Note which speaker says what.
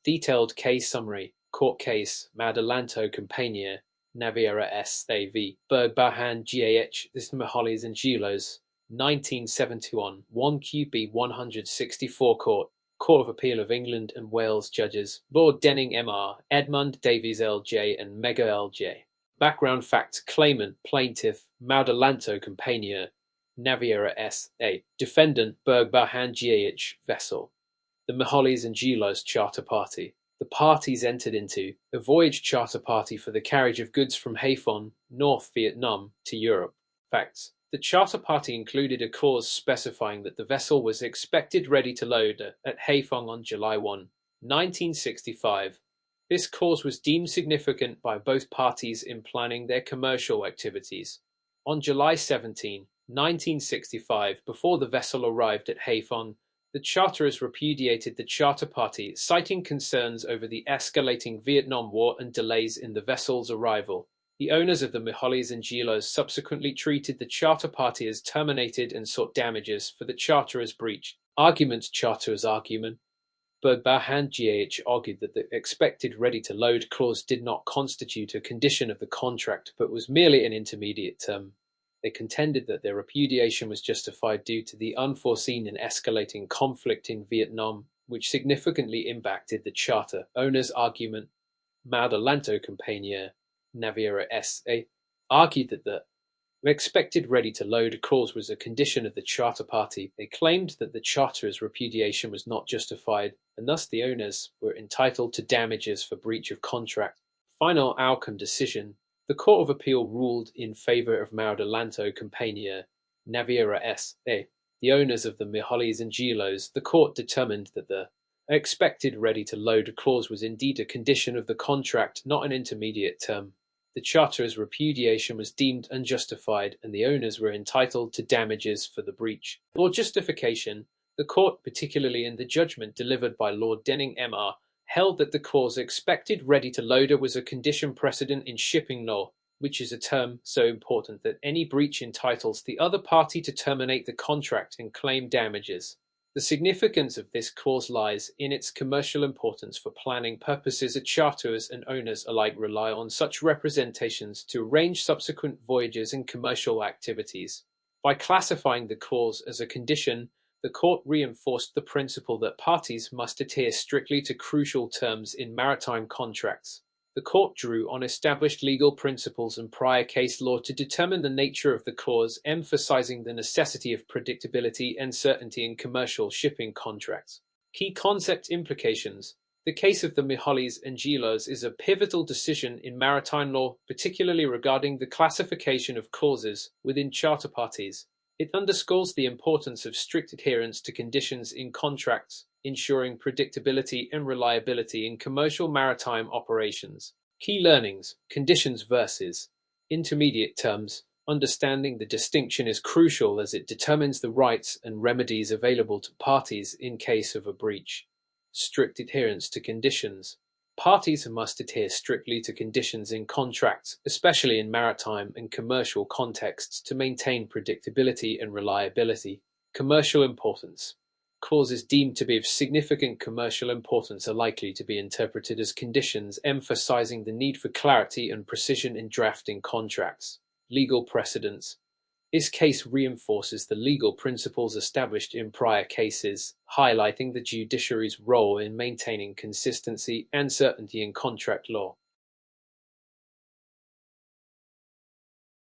Speaker 1: Detailed case summary. Court case Maredelanto Compania Naviera S.A v. Bergbau-Handel GmbH. This is Mihalis Angelos. 1971. 1 QB 164 Court. Court of Appeal of England and Wales Judges. Lord Denning M.R., Edmund Davies L.J. and Mega L.J. Background facts. Claimant, plaintiff, Maredelanto Compania Naviera S.A. Defendant, Bergbau-Handel GmbH vessel. The Mihalis Angelos Charter Party. The parties entered into a voyage charter party for the carriage of goods from Haiphong, North Vietnam, to Europe. Facts. The charter party included a clause specifying that the vessel was expected ready to load at Haiphong on July 1, 1965. This clause was deemed significant by both parties in planning their commercial activities. On July 17, 1965, before the vessel arrived at Haiphong, the charterers repudiated the charter party, citing concerns over the escalating Vietnam War and delays in the vessel's arrival. The owners of the Mihalis Angelos subsequently treated the charter party as terminated and sought damages for the charterer's breach. Argument. Charterer's argument. Bergbau-Handel GmbH argued that the expected ready-to-load clause did not constitute a condition of the contract, but was merely an intermediate term. They contended that their repudiation was justified due to the unforeseen and escalating conflict in Vietnam, which significantly impacted the charter owner's argument. Maredelanto Compania Naviera S.A. argued that the expected ready-to-load clause was a condition of the charter party. They claimed that the charterer's repudiation was not justified, and thus the owners were entitled to damages for breach of contract. Final outcome decision. The Court of Appeal ruled in favor of Maredelanto Compania Naviera S.A., the owners of the Mihalis Angelos. The court determined that the expected ready-to-load clause was indeed a condition of the contract, not an intermediate term. The charterer's repudiation was deemed unjustified, and the owners were entitled to damages for the breach. For justification, the court, particularly in the judgment delivered by Lord Denning M.R., held that the clause expected ready-to-loader was a condition precedent in shipping law, which is a term so important that any breach entitles the other party to terminate the contract and claim damages. The significance of this clause lies in its commercial importance for planning purposes. Charterers and owners alike rely on such representations to arrange subsequent voyages and commercial activities. By classifying the clause as a condition, the court reinforced the principle that parties must adhere strictly to crucial terms in maritime contracts. The court drew on established legal principles and prior case law to determine the nature of the clause, emphasizing the necessity of predictability and certainty in commercial shipping contracts. Key concept implications. The case of the Mihalis Angelos is a pivotal decision in maritime law, particularly regarding the classification of clauses within charter parties. It underscores the importance of strict adherence to conditions in contracts, ensuring predictability and reliability in commercial maritime operations. Key learnings. Conditions versus intermediate terms. Understanding the distinction is crucial as it determines the rights and remedies available to parties in case of a breach. Strict adherence to conditions. Parties must adhere strictly to conditions in contracts, especially in maritime and commercial contexts, to maintain predictability and reliability. Commercial importance. Clauses deemed to be of significant commercial importance are likely to be interpreted as conditions, emphasizing the need for clarity and precision in drafting contracts. Legal precedents. This case reinforces the legal principles established in prior cases, highlighting the judiciary's role in maintaining consistency and certainty in contract law.